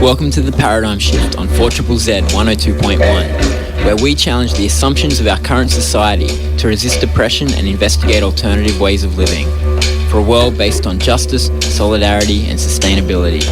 Welcome to the Paradigm Shift on 4ZZZ 102.1, where we challenge the assumptions of our current society to resist depression and investigate alternative ways of living for a world based on justice, solidarity and sustainability.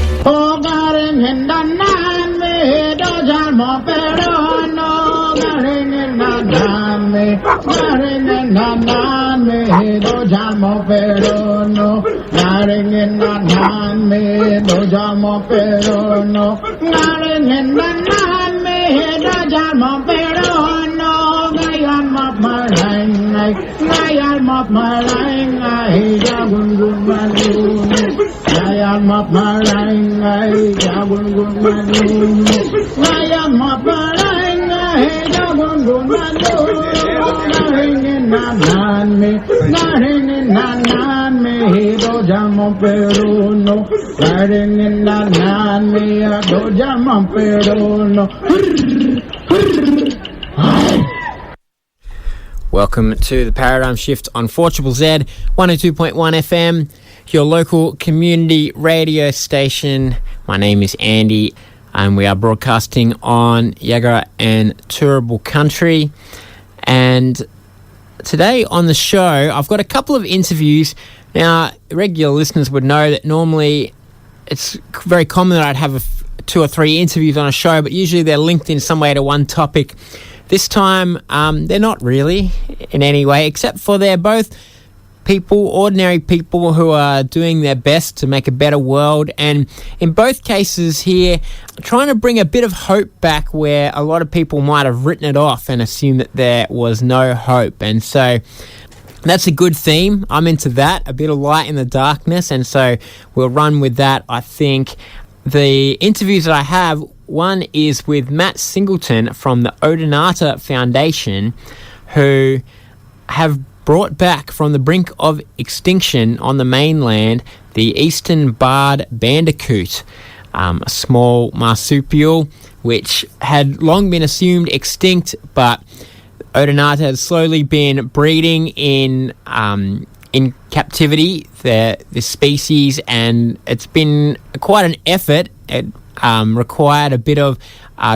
Welcome to the Paradigm Shift on 4ZZZ 102.1 FM, your local community radio station. My name is Andy, and we are broadcasting on Yagara and Turrbal country. And today on the show, I've got a couple of interviews. Now, regular listeners would know that normally it's very common that I'd have two or three interviews on a show, but usually they're linked in some way to one topic. This time, they're not really in any way, except for they're both people, ordinary people who are doing their best to make a better world. And in both cases here, trying to bring a bit of hope back where a lot of people might have written it off and assumed that there was no hope. And so that's a good theme. I'm into that, a bit of light in the darkness. And so we'll run with that, I think. The interviews that I have, one is with Matt Singleton from the Odonata Foundation, who have brought back from the brink of extinction on the mainland the eastern barred bandicoot, a small marsupial which had long been assumed extinct, but Odonata has slowly been breeding in captivity, this species, and it's been quite an effort. It required a bit of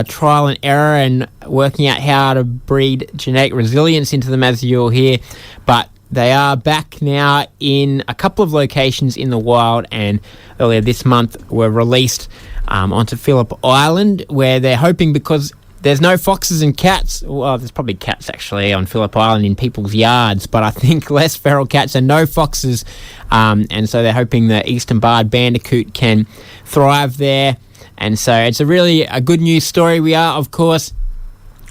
trial and error and working out how to breed genetic resilience into them, as you'll hear, but they are back now in a couple of locations in the wild, and earlier this month were released onto Phillip Island, where they're hoping, because there's no foxes and cats. Well, there's probably cats actually on Phillip Island in people's yards, but I think less feral cats and no foxes. And so they're hoping the eastern barred bandicoot can thrive there. And so it's a really good news story. We are, of course,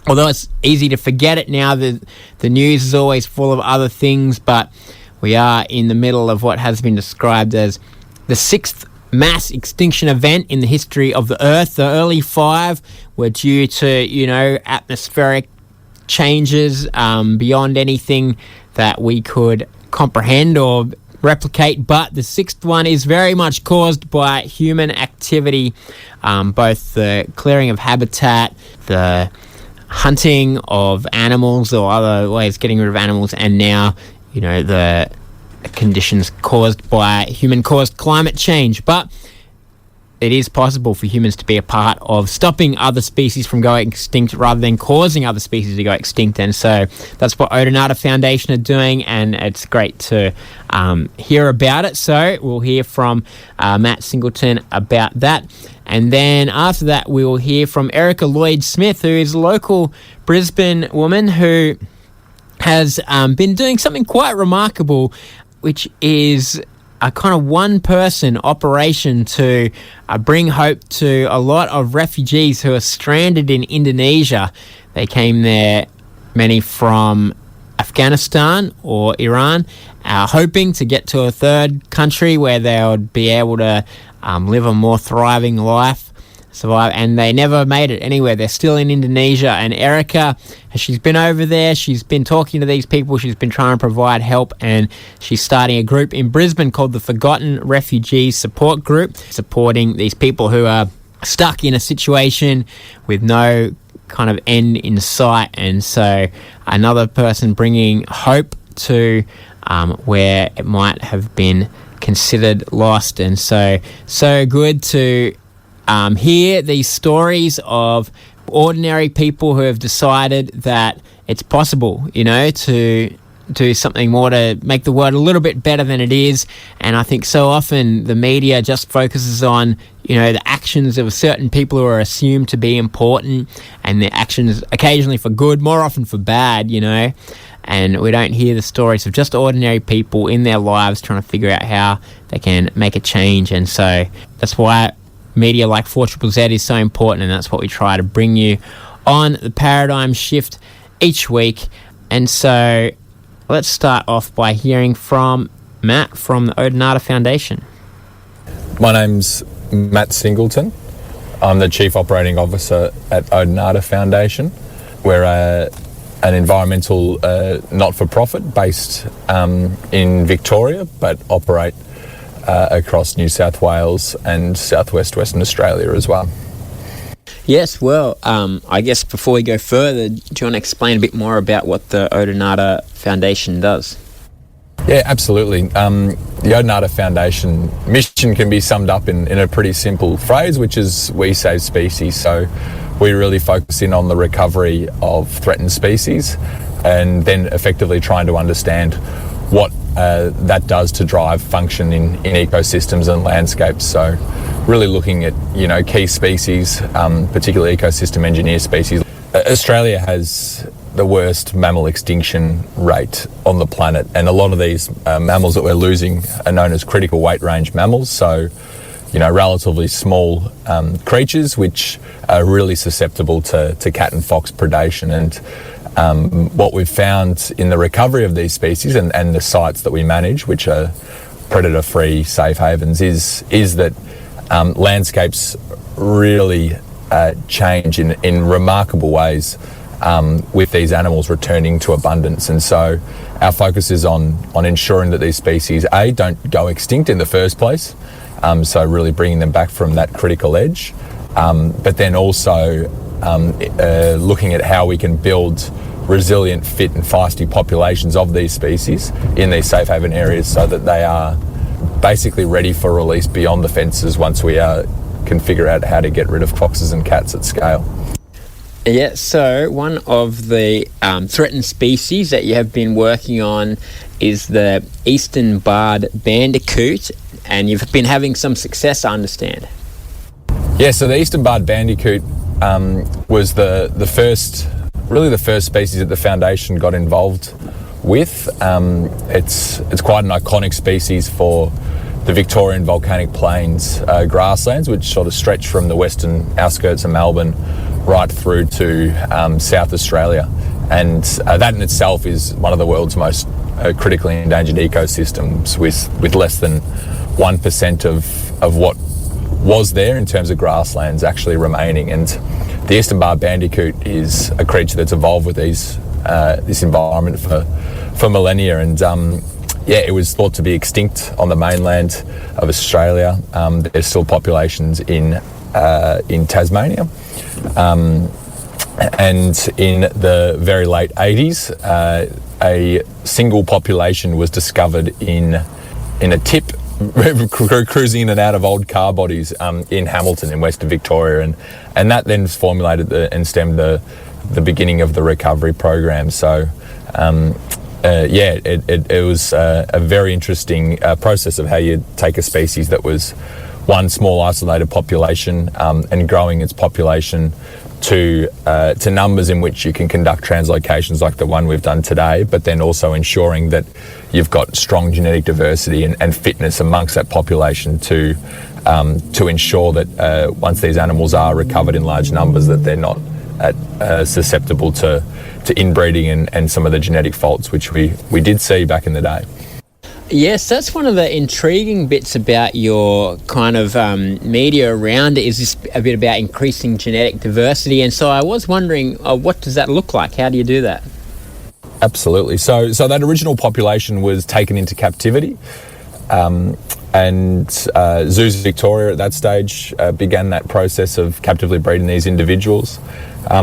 although it's easy to forget it now, the news is always full of other things, but we are in the middle of what has been described as the sixth mass extinction event in the history of the Earth. The early five were due to, atmospheric changes beyond anything that we could comprehend or replicate, but the sixth one is very much caused by human activity, both the clearing of habitat, the hunting of animals or other ways of getting rid of animals, and now, the conditions caused by human-caused climate change. But it is possible for humans to be a part of stopping other species from going extinct rather than causing other species to go extinct. And so that's what Odonata Foundation are doing, and it's great to hear about it. So we'll hear from Matt Singleton about that. And then after that, we will hear from Erica Lloyd-Smith, who is a local Brisbane woman who has been doing something quite remarkable, which is a kind of one-person operation to bring hope to a lot of refugees who are stranded in Indonesia. They came there, many from Afghanistan or Iran, hoping to get to a third country where they would be able to live a more thriving life, survive, and they never made it anywhere. They're still in Indonesia, and Erica, she's been over there, she's been talking to these people, she's been trying to provide help, and she's starting a group in Brisbane called the Forgotten Refugees Support Group, supporting these people who are stuck in a situation with no kind of end in sight. And so another person bringing hope to where it might have been considered lost. And so good to hear these stories of ordinary people who have decided that it's possible, to do something more to make the world a little bit better than it is. And I think so often the media just focuses on, the actions of certain people who are assumed to be important, and their actions occasionally for good, more often for bad, and we don't hear the stories of just ordinary people in their lives trying to figure out how they can make a change. And so that's why media like 4ZZZ is so important, and that's what we try to bring you on the Paradigm Shift each week. And so let's start off by hearing from Matt from the Odonata Foundation. My name's Matt Singleton. I'm the Chief Operating Officer at Odonata Foundation. We're an environmental not-for-profit based in Victoria, but operate across New South Wales and southwest Western Australia as well. Yes, well, I guess before we go further, do you want to explain a bit more about what the Odonata Foundation does? Yeah, absolutely. The Odonata Foundation mission can be summed up in a pretty simple phrase, which is we save species. So we really focus in on the recovery of threatened species and then effectively trying to understand what that does to drive function in ecosystems and landscapes. So really looking at, key species, particularly ecosystem engineer species. Australia has the worst mammal extinction rate on the planet, and a lot of these mammals that we're losing are known as critical weight range mammals. So, relatively small creatures which are really susceptible to cat and fox predation. And what we've found in the recovery of these species and the sites that we manage, which are predator-free safe havens, is that landscapes really change in remarkable ways with these animals returning to abundance. And so our focus is on ensuring that these species, A, don't go extinct in the first place, so really bringing them back from that critical edge, but then also looking at how we can build resilient, fit and feisty populations of these species in these safe haven areas so that they are basically ready for release beyond the fences once we can figure out how to get rid of foxes and cats at scale. Yeah, so one of the threatened species that you have been working on is the eastern barred bandicoot, and you've been having some success, I understand. Yeah, so the eastern barred bandicoot was the first species that the foundation got involved with. It's quite an iconic species for the Victorian volcanic plains grasslands, which sort of stretch from the western outskirts of Melbourne right through to South Australia. And that in itself is one of the world's most critically endangered ecosystems, with less than 1% of what was there in terms of grasslands actually remaining. And the eastern barred bandicoot is a creature that's evolved with this environment for millennia, and it was thought to be extinct on the mainland of Australia. There's still populations in Tasmania, and in the very late 80s, a single population was discovered in a tip cruising in and out of old car bodies in Hamilton in Western Victoria, and that then formulated and stemmed the beginning of the recovery program. So it was a very interesting process of how you take a species that was one small isolated population and growing its population to numbers in which you can conduct translocations like the one we've done today, but then also ensuring that you've got strong genetic diversity and fitness amongst that population to ensure that once these animals are recovered in large numbers, that they're not susceptible to inbreeding and some of the genetic faults which we did see back in the day. Yes, that's one of the intriguing bits about your kind of media around it, is this a bit about increasing genetic diversity. And so I was wondering, what does that look like? How do you do that? Absolutely. So that original population was taken into captivity, and Zoos Victoria at that stage began that process of captively breeding these individuals.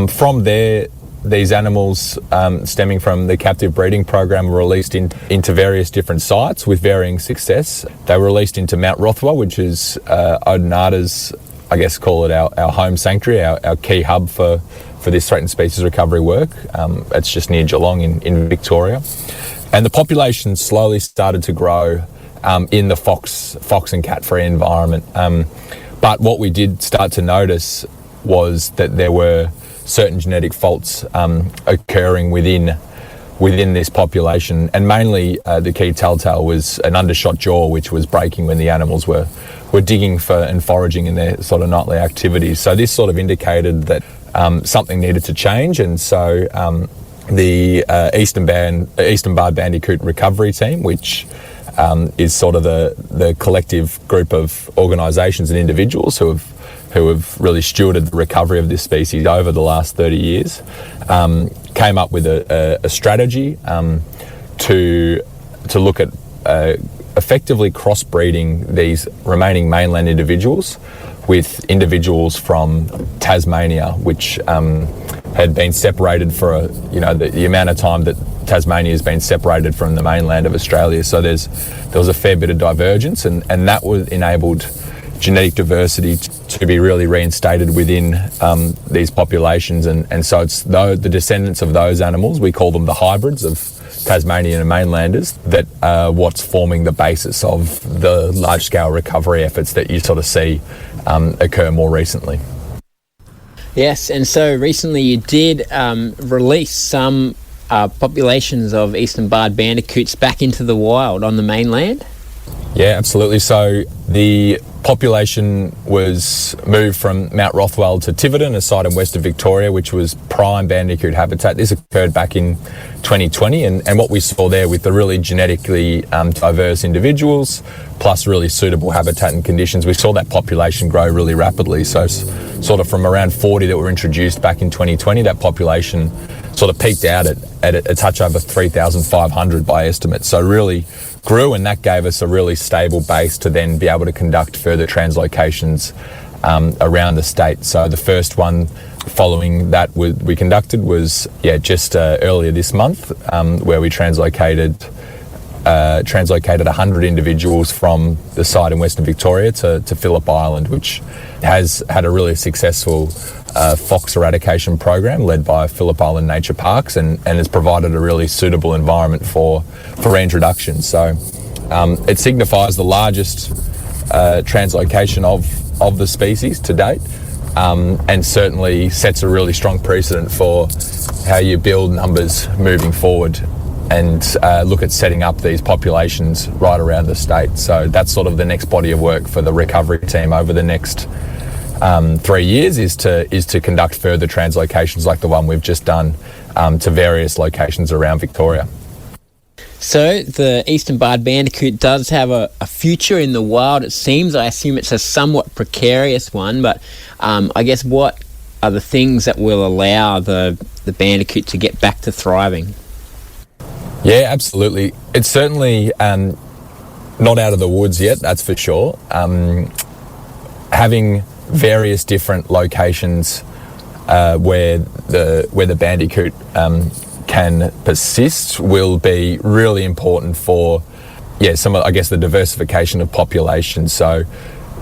From there, these animals stemming from the captive breeding program were released into various different sites with varying success. They were released into Mount Rothwell, which is Odonata's I guess, call it our home sanctuary, our key hub for this threatened species recovery work. It's just near Geelong in Victoria. And the population slowly started to grow in the fox and cat-free environment. But what we did start to notice was that there were certain genetic faults occurring within this population, and mainly the key telltale was an undershot jaw, which was breaking when the animals were digging for and foraging in their sort of nightly activities. So this sort of indicated that something needed to change, and so the Eastern Barred Bandicoot Recovery Team, which is sort of the collective group of organisations and individuals who have really stewarded the recovery of this species over the last 30 years, came up with a strategy to look at effectively crossbreeding these remaining mainland individuals with individuals from Tasmania, which had been separated for the amount of time that Tasmania has been separated from the mainland of Australia. So there was a fair bit of divergence, and that enabled genetic diversity to be really reinstated within these populations, and so it's the descendants of those animals, we call them the hybrids of Tasmanian and mainlanders, that are what's forming the basis of the large-scale recovery efforts that you sort of see occur more recently. Yes, and so recently you did release some populations of Eastern Barred Bandicoots back into the wild on the mainland? Yeah, absolutely. So the population was moved from Mount Rothwell to Tiverton, a site in western Victoria, which was prime bandicoot habitat. This occurred back in 2020, and what we saw there with the really genetically diverse individuals, plus really suitable habitat and conditions, we saw that population grow really rapidly. So sort of from around 40 that were introduced back in 2020, that population sort of peaked out at a touch over 3,500 by estimate. So really grew, and that gave us a really stable base to then be able to conduct further translocations around the state. So the first one following that we conducted was just earlier this month, where we translocated 100 individuals from the site in Western Victoria to Phillip Island, which has had a really successful fox eradication program led by Phillip Island Nature Parks, and has provided a really suitable environment for reintroduction. So it signifies the largest translocation of the species to date, and certainly sets a really strong precedent for how you build numbers moving forward and look at setting up these populations right around the state. So that's sort of the next body of work for the recovery team over the next 3 years, is to conduct further translocations like the one we've just done to various locations around Victoria. So the Eastern Barred Bandicoot does have a future in the wild, it seems. I assume it's a somewhat precarious one, but I guess what are the things that will allow the bandicoot to get back to thriving? Yeah, absolutely. It's certainly not out of the woods yet, that's for sure. Having various different locations where the bandicoot can persist will be really important for some of, I guess, the diversification of populations. So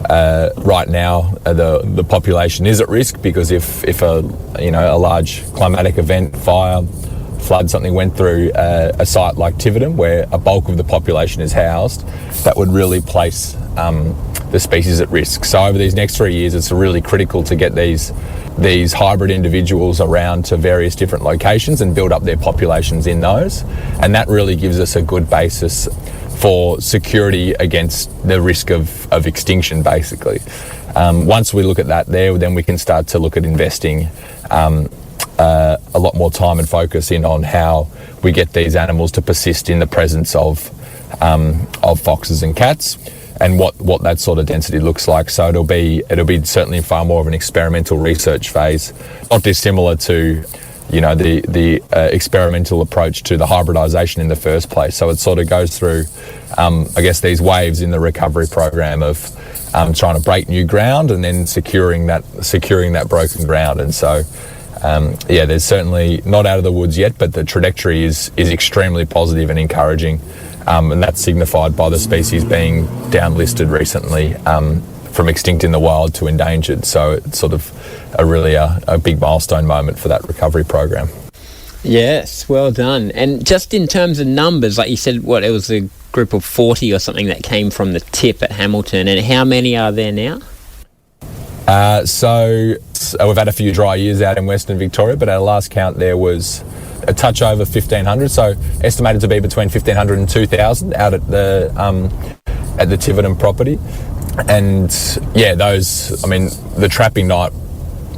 right now the population is at risk because if a large climatic event, fire, flood, something went through a site like Tiverton where a bulk of the population is housed, that would really place the species at risk. So over these next 3 years, it's really critical to get these hybrid individuals around to various different locations and build up their populations in those. And that really gives us a good basis for security against the risk of extinction, basically. Once we look at that there, then we can start to look at investing a lot more time and focus in on how we get these animals to persist in the presence of foxes and cats, and what that sort of density looks like. So it'll be certainly far more of an experimental research phase, not dissimilar to the experimental approach to the hybridisation in the first place. So it sort of goes through I guess these waves in the recovery program of trying to break new ground and then securing that broken ground. And so there's certainly not out of the woods yet, but the trajectory is extremely positive and encouraging, and that's signified by the species being downlisted recently from extinct in the wild to endangered. So it's sort of a big milestone moment for that recovery program. Yes, well done. And just in terms of numbers, like you said, it was a group of 40 or something that came from the tip at Hamilton, and how many are there now? So we've had a few dry years out in Western Victoria, but at our last count there was a touch over 1,500, so estimated to be between 1,500 and 2,000 out at the Tiverton property. And the trapping night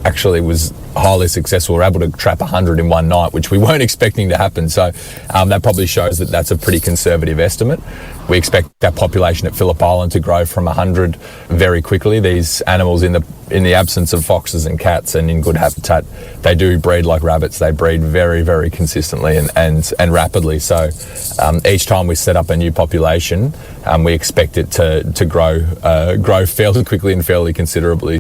actually was highly successful. We were able to trap 100 in one night, which we weren't expecting to happen. So that probably shows that that's a pretty conservative estimate. We expect that population at Phillip Island to grow from 100 very quickly. These animals, in the absence of foxes and cats and in good habitat, they do breed like rabbits. They breed very, very consistently and rapidly. So each time we set up a new population, we expect it to grow fairly quickly and fairly considerably.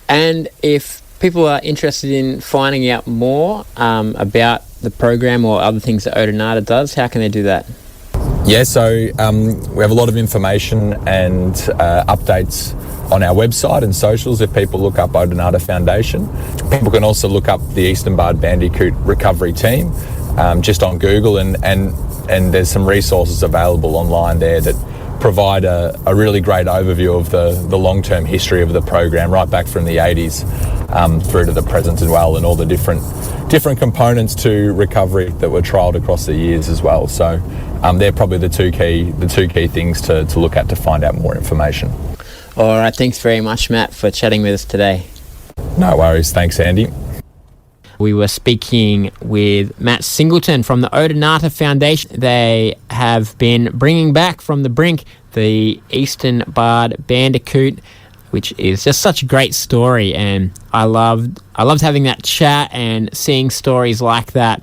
And if people are interested in finding out more about the program or other things that Odonata does, how can they do that? Yeah, so we have a lot of information and updates on our website and socials if people look up Odonata Foundation. People can also look up the Eastern Barred Bandicoot Recovery Team just on Google, and there's some resources available online there that provide a really great overview of the long-term history of the program, right back from the 80s through to the present as well, and all the different components to recovery that were trialled across the years as well. So they're probably the two key things to look at to find out more information. All right, thanks very much, Matt, for chatting with us today. No worries. Thanks, Andy. We were speaking with Matt Singleton from the Odonata Foundation. They have been bringing back from the brink the Eastern Barred Bandicoot, which is just such a great story, and I loved having that chat and seeing stories like that.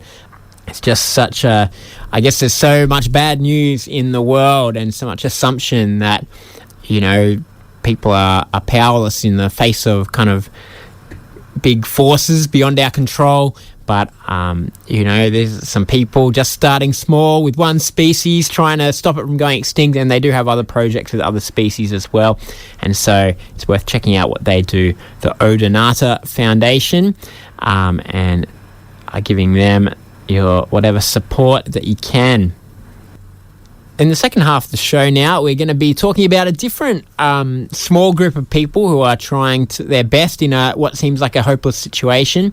It's just I guess there's so much bad news in the world and so much assumption that, people are powerless in the face of kind of big forces beyond our control. But, there's some people just starting small with one species, trying to stop it from going extinct, and they do have other projects with other species as well. And so it's worth checking out what they do, the Odonata Foundation, and giving them your whatever support that you can. In the second half of the show now, we're going to be talking about a different small group of people who are trying their best in what seems like a hopeless situation,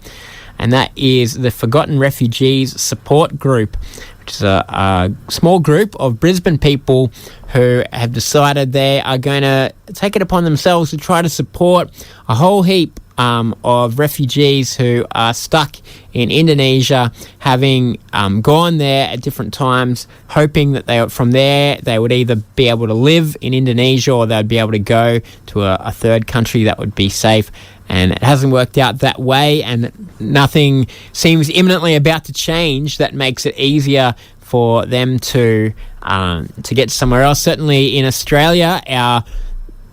and that is the Forgotten Refugees Support Group, which is a small group of Brisbane people who have decided they are going to take it upon themselves to try to support a whole heap of refugees who are stuck in Indonesia, having gone there at different times, hoping that they would either be able to live in Indonesia or they'd be able to go to a third country that would be safe. And it hasn't worked out that way, and nothing seems imminently about to change that makes it easier for them to get somewhere else. Certainly in Australia, our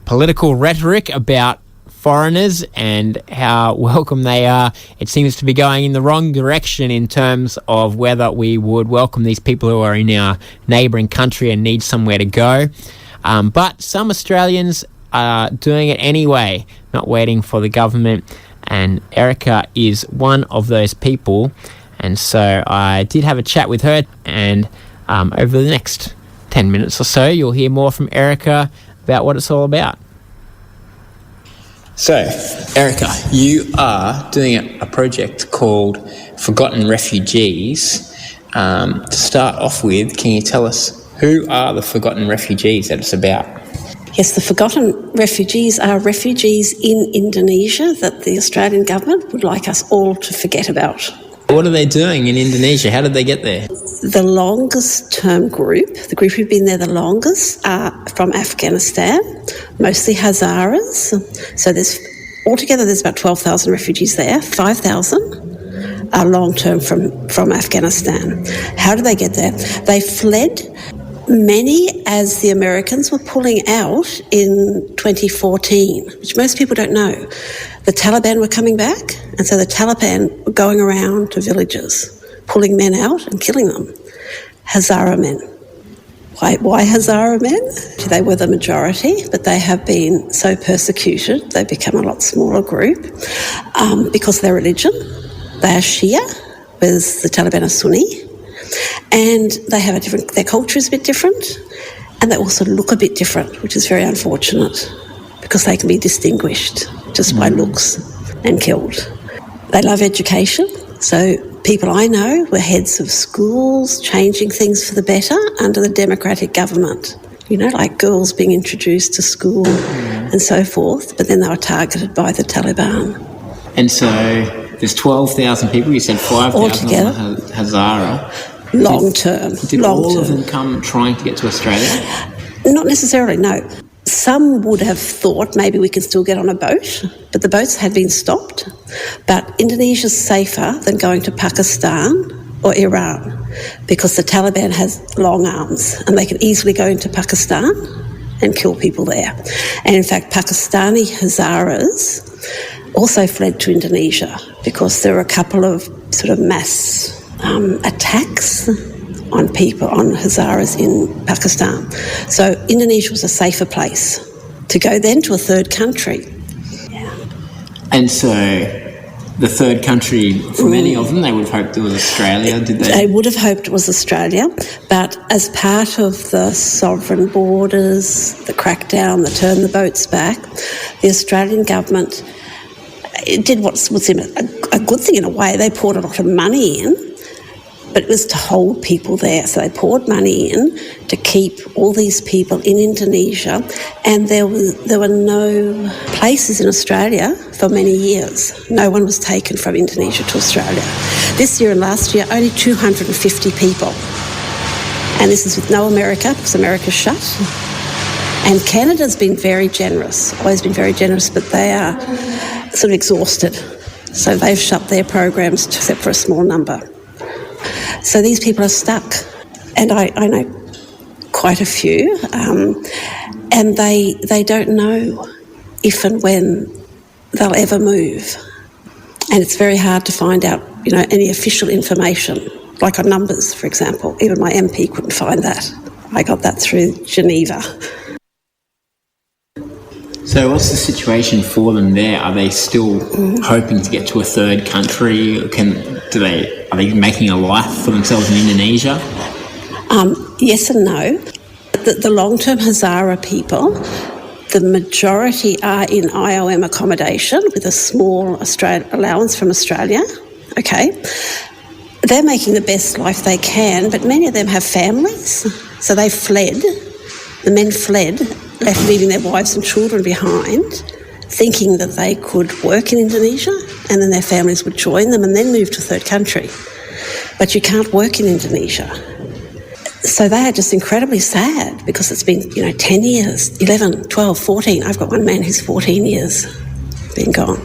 political rhetoric about foreigners and how welcome they are, it seems to be going in the wrong direction in terms of whether we would welcome these people who are in our neighbouring country and need somewhere to go. But some Australians are doing it anyway, not waiting for the government, and Erica is one of those people. And so I did have a chat with her, and over the next 10 minutes or so you'll hear more from Erica about what it's all about. So, Erica, you are doing a project called Forgotten Refugees. To start off with, can you tell us who are the Forgotten Refugees that it's about? Yes, the Forgotten Refugees are refugees in Indonesia that the Australian government would like us all to forget about. What are they doing in Indonesia? How did they get there? The longest term group, the group who've been there the longest, are from Afghanistan, mostly Hazaras. So altogether there's about 12,000 refugees there. 5,000 are long-term from Afghanistan. How did they get there? They fled. Many as the Americans were pulling out in 2014, which most people don't know. The Taliban were coming back, and so the Taliban were going around to villages, pulling men out and killing them. Hazara men. Why Hazara men? They were the majority, but they have been so persecuted, they've become a lot smaller group because of their religion. They are Shia, whereas the Taliban are Sunni, and they have their culture is a bit different, and they also look a bit different, which is very unfortunate because they can be distinguished just by looks and killed. They love education, so people I know were heads of schools, changing things for the better under the democratic government. Like girls being introduced to school and so forth, but then they were targeted by the Taliban. And so there's 12,000 people, you said 5,000 altogether. Hazara. Long term. Did all of them come trying to get to Australia? Not necessarily, no. Some would have thought maybe we can still get on a boat, but the boats had been stopped. But Indonesia's safer than going to Pakistan or Iran because the Taliban has long arms and they can easily go into Pakistan and kill people there. And in fact, Pakistani Hazaras also fled to Indonesia because there were a couple of sort of mass attacks on people, on Hazaras in Pakistan. So Indonesia was a safer place to go then to a third country. Yeah. And so the third country, for many of them, they would have hoped it was Australia, did they? They would have hoped it was Australia, but as part of the sovereign borders, the crackdown, the turn the boats back, the Australian government did what would seem a good thing in a way. They poured a lot of money in, but it was to hold people there. So they poured money in to keep all these people in Indonesia, and there were no places in Australia for many years. No one was taken from Indonesia to Australia. This year and last year, only 250 people. And this is with no America, because America's shut. And Canada's been very generous, always been very generous, but they are sort of exhausted. So they've shut their programs except for a small number. So these people are stuck, and I know quite a few, and they don't know if and when they'll ever move. And it's very hard to find out, any official information, like on numbers, for example. Even my MP couldn't find that. I got that through Geneva. So what's the situation for them there? Are they still hoping to get to a third country? Are they making a life for themselves in Indonesia? Yes and no. The long-term Hazara people, the majority are in IOM accommodation with a small allowance from Australia. Okay. They're making the best life they can, but many of them have families, so they fled. The men fled, left leaving their wives and children behind, thinking that they could work in Indonesia and then their families would join them and then move to a third country. But you can't work in Indonesia. So they are just incredibly sad because it's been, 10 years, 11, 12, 14. I've got one man who's 14 years been gone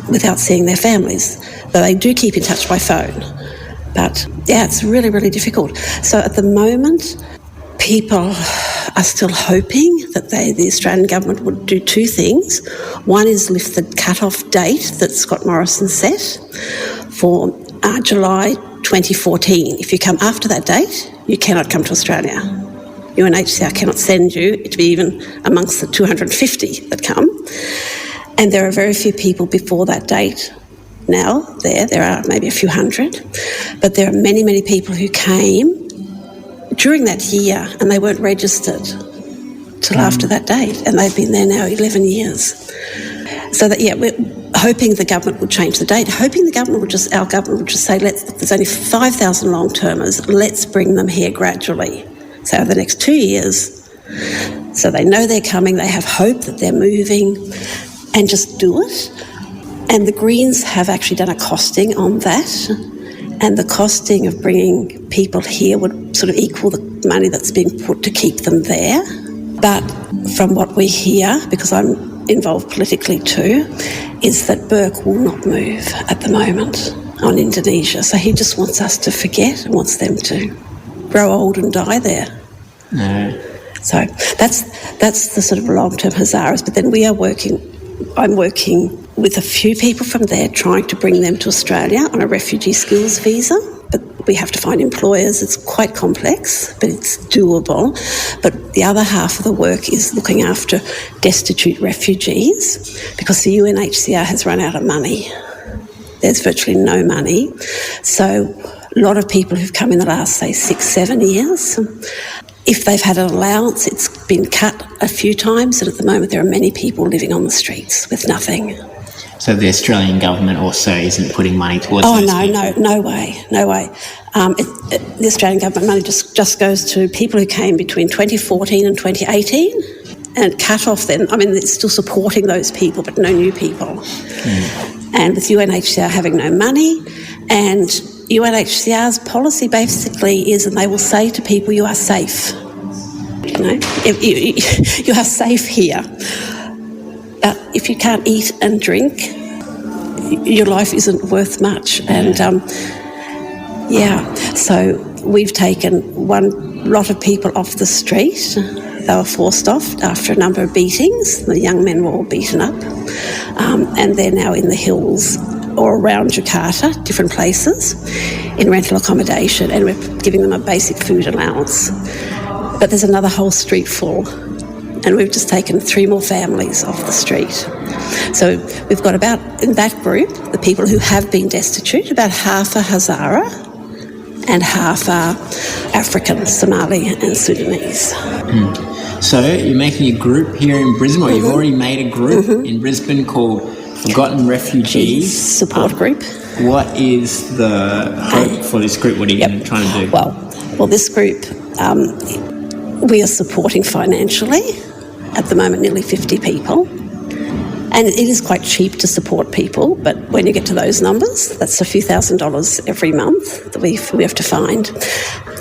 without seeing their families. But they do keep in touch by phone. But, yeah, it's really, really difficult. So at the moment, people are still hoping that the Australian government would do two things. One is lift the cut-off date that Scott Morrison set for July 2014. If you come after that date, you cannot come to Australia. UNHCR cannot send you to be even amongst the 250 that come. And there are very few people before that date now there. There are maybe a few hundred. But there are many, many people who came during that year and they weren't registered till after that date, and they've been there now 11 years. So that, we're hoping the government would change the date, hoping our government would just say, there's only 5,000 long-termers, let's bring them here gradually. So over the next 2 years, so they know they're coming, they have hope that they're moving, and just do it. And the Greens have actually done a costing on that, and the costing of bringing people here would sort of equal the money that's being put to keep them there. But from what we hear, because I'm involved politically too, is that Burke will not move at the moment on Indonesia. So he just wants us to forget and wants them to grow old and die there. No. So that's the sort of long-term Hazaras. But then I'm working with a few people from there trying to bring them to Australia on a refugee skills visa. But We have to find employers. It's quite complex, but it's doable. But the other half of the work is looking after destitute refugees, because the UNHCR has run out of money. There's virtually no money. So a lot of people who've come in the last, say, 6-7 years, if they've had an allowance, it's been cut a few times, and at the moment there are many people living on the streets with nothing. So the Australian government also isn't putting money towards Oh, those no, people? no way. The Australian government money just goes to people who came between 2014 and 2018, and cut off then. I mean, it's still supporting those people, but no new people. And with UNHCR having no money, and UNHCR's policy basically is, and they will say to people, you are safe. You know, you are safe here. If you can't eat and drink, your life isn't worth much. And so we've taken one lot of people off the street. They were forced off after a number of beatings. The young men were all beaten up. And they're now in the hills or around Jakarta, different places, in rental accommodation, and we're giving them a basic food allowance. But there's another whole street full, and we've just taken 3 more families off the street. So we've got about, in that group, the people who have been destitute, about half are Hazara and half are African, Somali and Sudanese. So you're making a group here in Brisbane, or you've already made a group in Brisbane called Forgotten Refugees Support Group. What is the hope for this group? What are you trying to do? Well, this group, we are supporting financially, at the moment nearly 50 people. And it is quite cheap to support people, but when you get to those numbers, that's a few $1,000s every month that we have to find.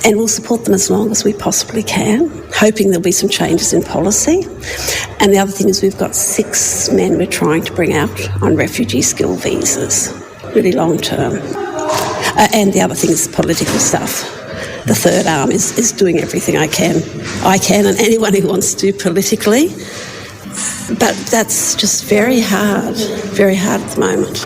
And we'll support them as long as we possibly can, hoping there'll be some changes in policy. And the other thing is we've got 6 men we're trying to bring out on refugee skill visas, really long term. And the other thing is political stuff. The third arm is doing everything I can, and anyone who wants to politically. But that's just very hard at the moment.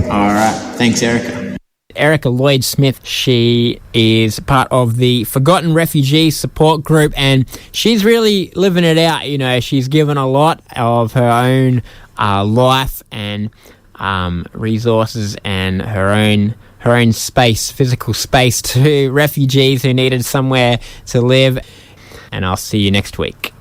All right. Thanks, Erica. Erica Lloyd-Smith, she is part of the Forgotten Refugee Support Group, and she's really living it out. You know, she's given a lot of her own life and resources and her own space, physical space, to refugees who needed somewhere to live. And I'll see you next week.